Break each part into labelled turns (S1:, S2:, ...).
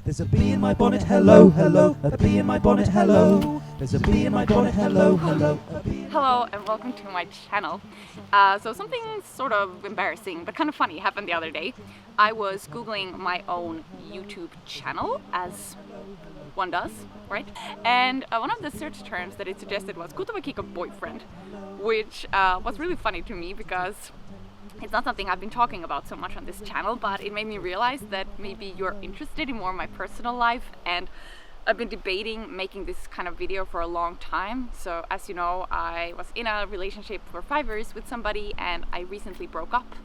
S1: There's a bee in my bonnet, hello, hello. A bee in my bonnet, hello. There's a bee in my bonnet, hello, hello.
S2: Hello and welcome to my channel. So something sort of embarrassing but kind of funny happened the other day. I was googling my own YouTube channel, as one does, right? And one of the search terms that it suggested was BREAKUP boyfriend, which was really funny to me because it's not something I've been talking about so much on this channel, but it made me realize that maybe you're interested in more of my personal life, and I've been debating making this kind of video for a long time. So as you know, I was in a relationship for 5 years with somebody and I recently broke up,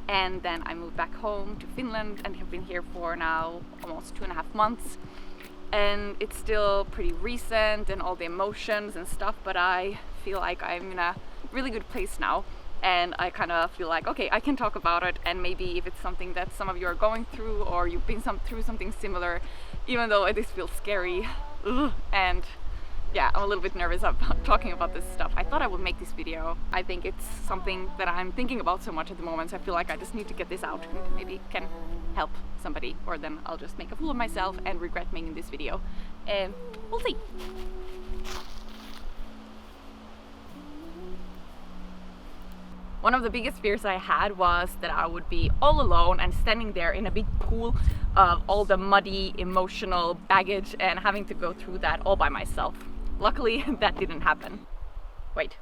S2: and then I moved back home to Finland and have been here for now almost 2.5 months. And it's still pretty recent and all the emotions and stuff, but I feel like I'm in a really good place now. And I kind of feel like, okay, I can talk about it, and maybe if it's something that some of you are going through or you've been through something similar, even though this feels scary, and yeah, I'm a little bit nervous about talking about this stuff. I thought I would make this video. I think it's something that I'm thinking about so much at the moment, so I feel like I just need to get this out and maybe can help somebody, or then I'll just make a fool of myself and regret making this video. We'll see. One of the biggest fears I had was that I would be all alone and standing there in a big pool of all the muddy emotional baggage and having to go through that all by myself. Luckily, that didn't happen. Wait.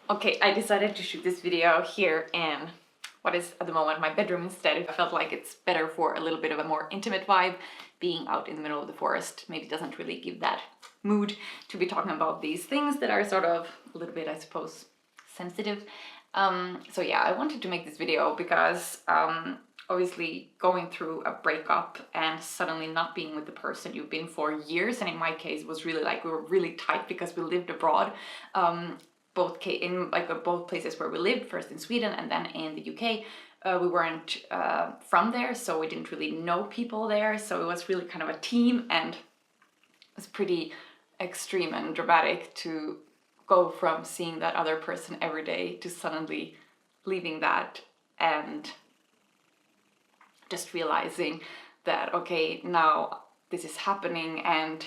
S2: Okay, I decided to shoot this video here in what is at the moment my bedroom instead. I felt like it's better for a little bit of a more intimate vibe. Being out in the middle of the forest maybe doesn't really give that mood to be talking about these things that are sort of a little bit, I suppose, sensitive. So yeah, I wanted to make this video because obviously going through a breakup and suddenly not being with the person you've been for years, and in my case was really like we were really tight because we lived abroad. Both places where we lived, first in Sweden and then in the UK. We weren't from there, so we didn't really know people there, so it was really kind of a team, and it was pretty extreme and dramatic to go from seeing that other person every day to suddenly leaving that and just realizing that, okay, now this is happening, and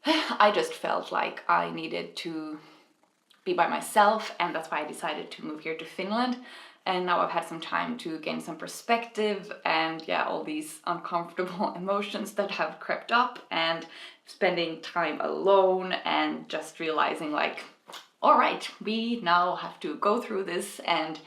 S2: I just felt like I needed to be by myself, and that's why I decided to move here to Finland. And now I've had some time to gain some perspective, and yeah, all these uncomfortable emotions that have crept up, and spending time alone and just realizing like, all right, we now have to go through this, and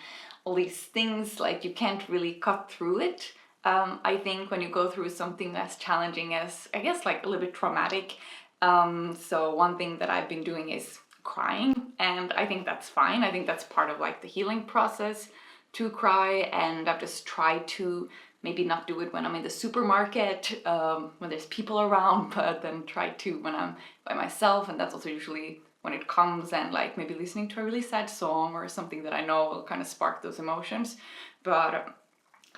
S2: all these things, like you can't really cut through it. I think when you go through something as challenging as, I guess, like a little bit traumatic, so one thing that I've been doing is crying, and I think that's fine. I think that's part of like the healing process, to cry, and I've just tried to maybe not do it when I'm in the supermarket, when there's people around, but then try to when I'm by myself, and that's also usually when it comes, and like maybe listening to a really sad song or something that I know will kind of spark those emotions. But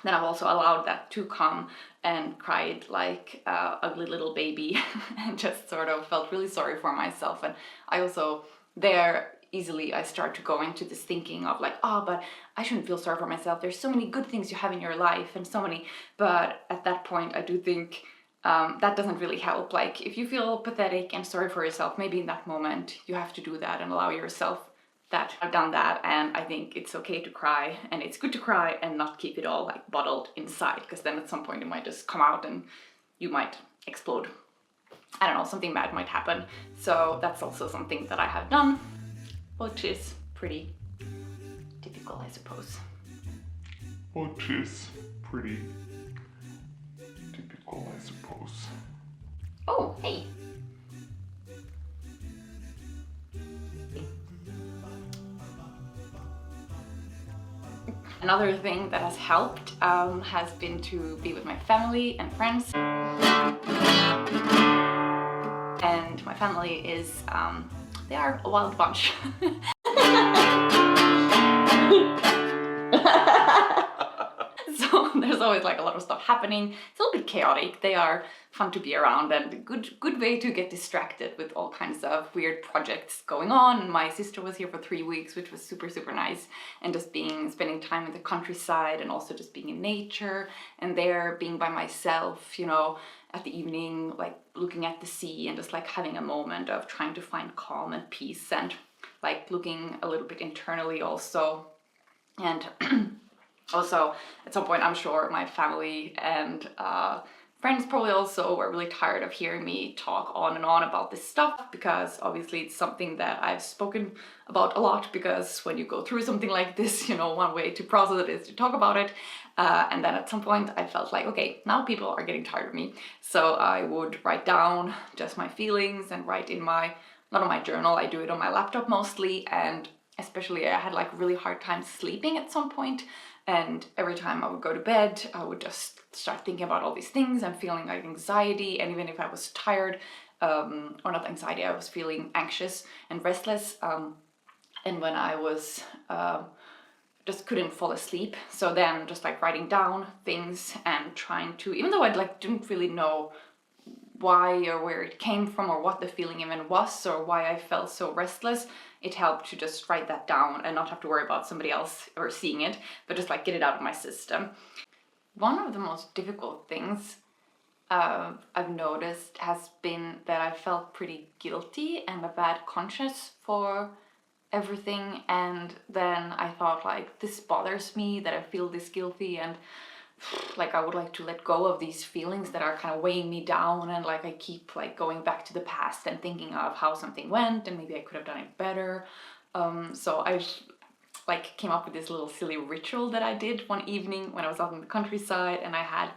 S2: then I've also allowed that to come and cried like ugly little baby and just sort of felt really sorry for myself. And I also there easily I start to go into this thinking of like, oh, but I shouldn't feel sorry for myself. There's so many good things you have in your life, and so many, but at that point I do think that doesn't really help. Like if you feel pathetic and sorry for yourself, maybe in that moment you have to do that and allow yourself that. I've done that, and I think it's okay to cry, and it's good to cry and not keep it all like bottled inside, because then at some point it might just come out and you might explode. I don't know, something bad might happen. So that's also something that I have done, which is pretty difficult, I suppose.
S3: Which is pretty typical, I suppose.
S2: Oh, hey! Another thing that has helped has been to be with my family and friends. And my family is, they are a wild bunch. So there's always like a lot of stuff happening. It's a little bit chaotic. They are fun to be around and a good way to get distracted with all kinds of weird projects going on. My sister was here for 3 weeks, which was super nice, and just spending time in the countryside and also just being in nature, and there being by myself, you know, at the evening, like looking at the sea and just like having a moment of trying to find calm and peace, and like looking a little bit internally also. And also at some point, I'm sure my family and friends probably also were really tired of hearing me talk on and on about this stuff, because obviously it's something that I've spoken about a lot, because when you go through something like this, you know, one way to process it is to talk about it. And then at some point I felt like, okay, now people are getting tired of me. So I would write down just my feelings and write in my, not on my journal, I do it on my laptop mostly. And especially I had like really hard time sleeping at some point. And every time I would go to bed, I would just start thinking about all these things and feeling like anxiety. And even if I was tired, or not anxiety, I was feeling anxious and restless. And when I was just couldn't fall asleep. So then just like writing down things and trying to, even though I like didn't really know why or where it came from or what the feeling even was or why I felt so restless, it helped to just write that down and not have to worry about somebody else or seeing it, but just like get it out of my system. One of the most difficult things I've noticed has been that I felt pretty guilty and a bad conscience for everything, and then I thought like, this bothers me that I feel this guilty, and like I would like to let go of these feelings that are kind of weighing me down, and like I keep like going back to the past and thinking of how something went and maybe I could have done it better. So I like came up with this little silly ritual that I did one evening when I was out in the countryside, and I had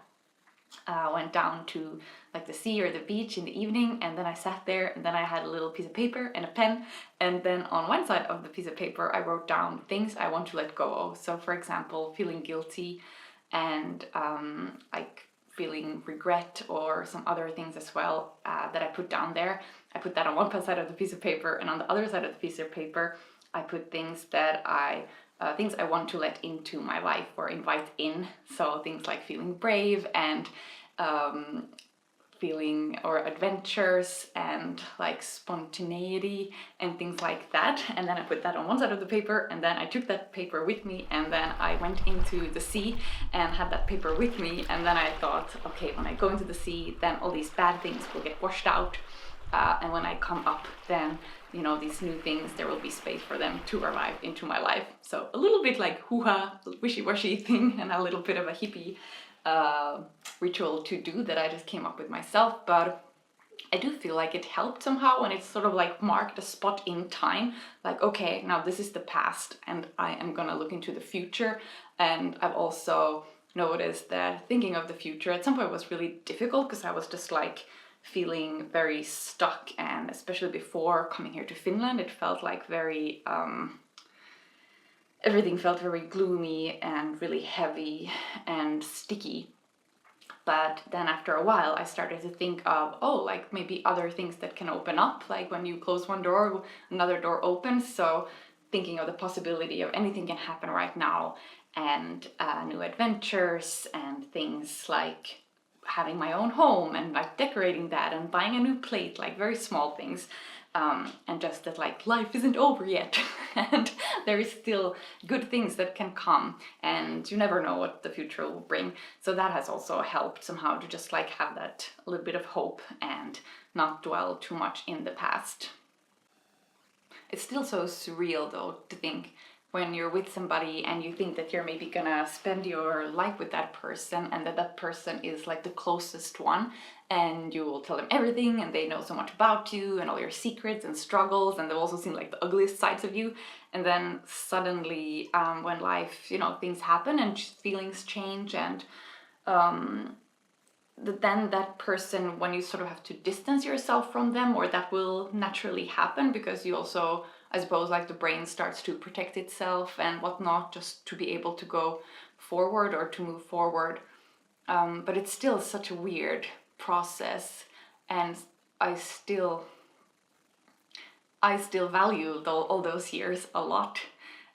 S2: went down to like the sea or the beach in the evening, and then I sat there, and then I had a little piece of paper and a pen, and then on one side of the piece of paper I wrote down things I want to let go of. So for example, feeling guilty and like feeling regret or some other things as well that I put down there. I put that on one side of the piece of paper, and on the other side of the piece of paper I put things that things I want to let into my life or invite in. So things like feeling brave and feeling or adventures and like spontaneity and things like that. And then I put that on one side of the paper, and then I took that paper with me, and then I went into the sea and had that paper with me. And then I thought, okay, when I go into the sea, then all these bad things will get washed out. And when I come up, then, you know, these new things, there will be space for them to arrive into my life. So a little bit like hoo-ha, wishy-washy thing, and a little bit of a hippie ritual to do that I just came up with myself. But I do feel like it helped somehow, and it's sort of like marked a spot in time. Like, okay, now this is the past, and I am gonna look into the future. And I've also noticed that thinking of the future at some point was really difficult, because I was just like feeling very stuck, and especially before coming here to Finland, it felt like very everything felt very gloomy and really heavy and sticky. But then after a while I started to think of, oh, like maybe other things that can open up, like when you close one door, another door opens. So thinking of the possibility of anything can happen right now, and new adventures and things like having my own home and like decorating that and buying a new plate, like very small things, and just that like life isn't over yet and there is still good things that can come, and you never know what the future will bring. So that has also helped somehow to just like have that a little bit of hope and not dwell too much in the past. It's still so surreal though to think when you're with somebody and you think that you're maybe gonna spend your life with that person, and that person is like the closest one, and you will tell them everything, and they know so much about you and all your secrets and struggles, and they've also seen like the ugliest sides of you. And then suddenly when life, you know, things happen and feelings change, and then that person, when you sort of have to distance yourself from them, or that will naturally happen because you also, I suppose, like the brain starts to protect itself and whatnot, just to be able to go forward or to move forward. But it's still such a weird process, and I still value all those years a lot.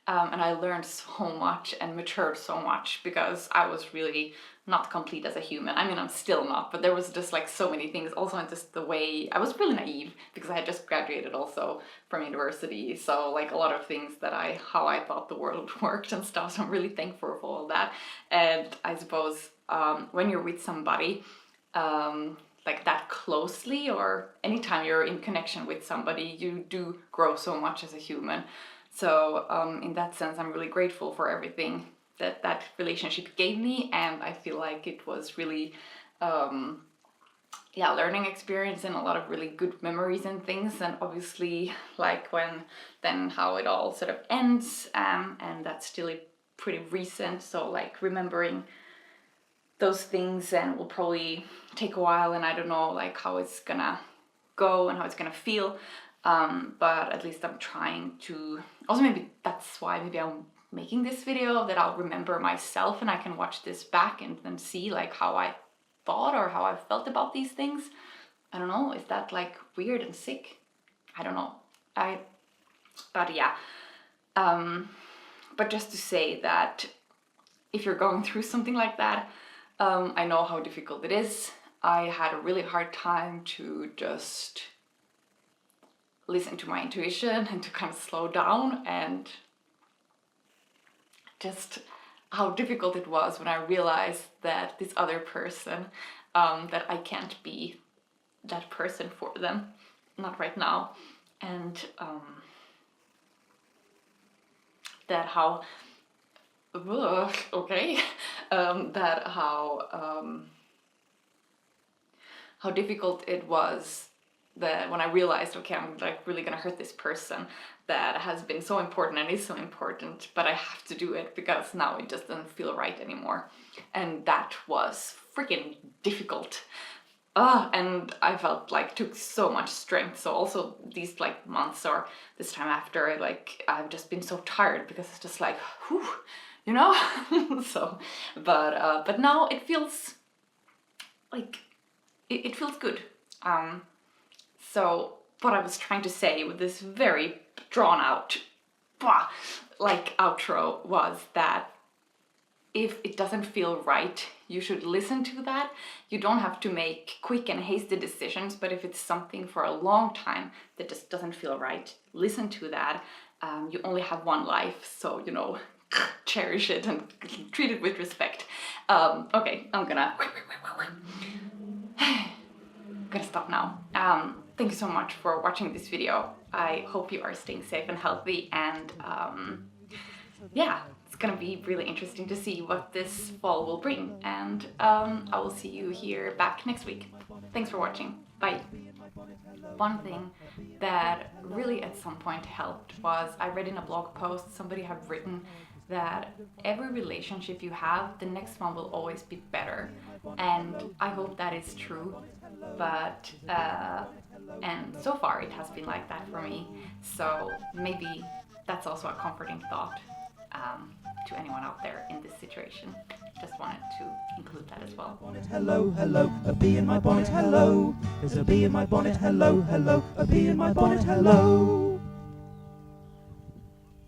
S2: And I learned so much and matured so much because I was really not complete as a human. I mean, I'm still not, but there was just like so many things. Also, in just the way I was really naive because I had just graduated also from university. So like a lot of things that how I thought the world worked and stuff. So I'm really thankful for all that. And I suppose when you're with somebody like that closely, or anytime you're in connection with somebody, you do grow so much as a human. So in that sense, I'm really grateful for everything that relationship gave me, and I feel like it was really learning experience and a lot of really good memories and things. And obviously like then how it all sort of ends, and that's still pretty recent, so like remembering those things and will probably take a while, and I don't know like how it's gonna go and how it's gonna feel. But at least I'm trying to, also maybe that's why maybe I'm making this video, that I'll remember myself and I can watch this back and then see like how I thought or how I felt about these things. I don't know, is that like weird and sick? I don't know. But yeah. But just to say that if you're going through something like that, I know how difficult it is. I had a really hard time to just listen to my intuition and to kind of slow down, and just how difficult it was when I realized that this other person, that I can't be that person for them, not right now, and that how that how difficult it was, that when I realized, okay, I'm like really gonna hurt this person that has been so important and is so important, but I have to do it because now it just doesn't feel right anymore. And that was freaking difficult. And I felt like took so much strength. So also these like months or this time after, like I've just been so tired because it's just like, whew, you know? So, but now it feels like, it feels good. So what I was trying to say with this very drawn out like outro was that if it doesn't feel right, you should listen to that. You don't have to make quick and hasty decisions, but if it's something for a long time that just doesn't feel right, listen to that. You only have one life, so, you know, cherish it and treat it with respect. Okay, I'm gonna stop now. Thank you so much for watching this video. I hope you are staying safe and healthy, and yeah, it's gonna be really interesting to see what this fall will bring, and I will see you here back next week. Thanks for watching. Bye. One thing that really at some point helped was, I read in a blog post somebody had written that every relationship you have, the next one will always be better, and I hope that is true. But and so far it has been like that for me, so maybe that's also a comforting thought to anyone out there in this situation. Just wanted to include that as well.
S1: Hello, hello, a bee in my bonnet, hello. There's a bee in my bonnet, hello, hello, a bee in my bonnet, hello.